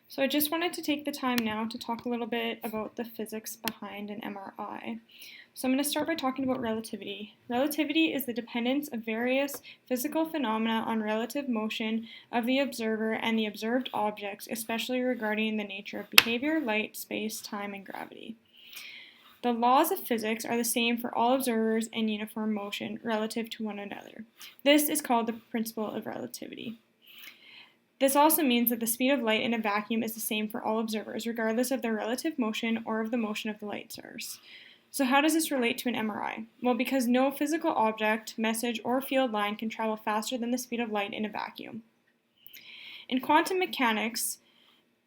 So I just wanted to take the time now to talk a little bit about the physics behind an MRI. So I'm going to start by talking about relativity. Relativity is the dependence of various physical phenomena on relative motion of the observer and the observed objects, especially regarding the nature of behavior, light, space, time, and gravity. The laws of physics are the same for all observers in uniform motion relative to one another. This is called the principle of relativity. This also means that the speed of light in a vacuum is the same for all observers, regardless of their relative motion or of the motion of the light source. So how does this relate to an MRI? Well, because no physical object, message, or field line can travel faster than the speed of light in a vacuum. In quantum mechanics,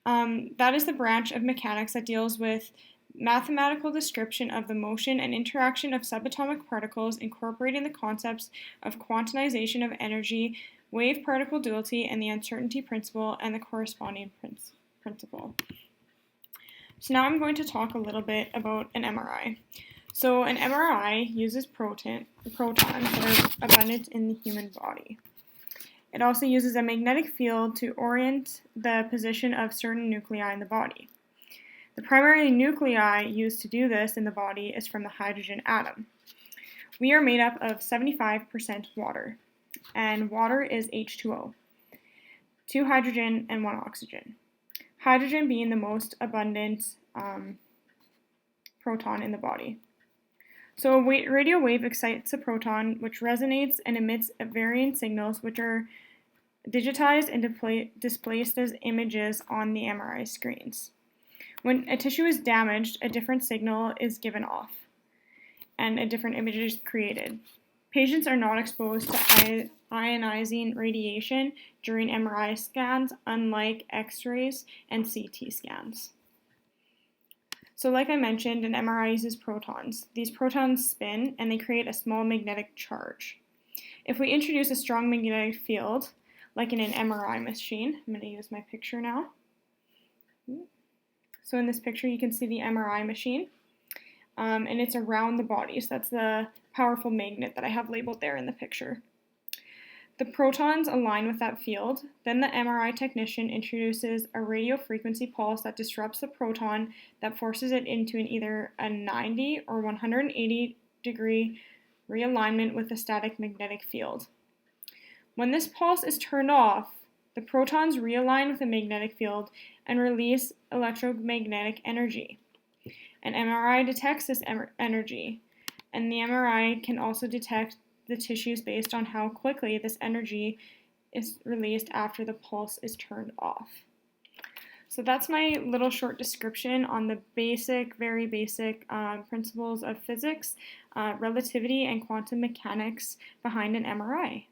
that is the branch of mechanics that deals with mathematical description of the motion and interaction of subatomic particles, incorporating the concepts of quantization of energy, wave-particle duality, and the uncertainty principle, and the corresponding principle. So now I'm going to talk a little bit about an MRI. So an MRI uses protons that are abundant in the human body. It also uses a magnetic field to orient the position of certain nuclei in the body. The primary nuclei used to do this in the body is from the hydrogen atom. We are made up of 75% water, and water is H2O, 2 hydrogen and 1 oxygen. Hydrogen being the most abundant proton in the body. So a radio wave excites a proton, which resonates and emits varying signals, which are digitized and displaced as images on the MRI screens. When a tissue is damaged, a different signal is given off, and a different image is created. Patients are not exposed to ionizing radiation during MRI scans, unlike X-rays and CT scans. So like I mentioned, an MRI uses protons. These protons spin and they create a small magnetic charge. If we introduce a strong magnetic field, like in an MRI machine, I'm going to use my picture now. So in this picture you can see the MRI machine. And it's around the body, so that's the powerful magnet that I have labeled there in the picture. The protons align with that field, then the MRI technician introduces a radio frequency pulse that disrupts the proton that forces it into either a 90 or 180 degree realignment with the static magnetic field. When this pulse is turned off, the protons realign with the magnetic field and release electromagnetic energy. An MRI detects this energy, and the MRI can also detect the tissues based on how quickly this energy is released after the pulse is turned off. So that's my little short description on the very basic principles of physics, relativity, and quantum mechanics behind an MRI.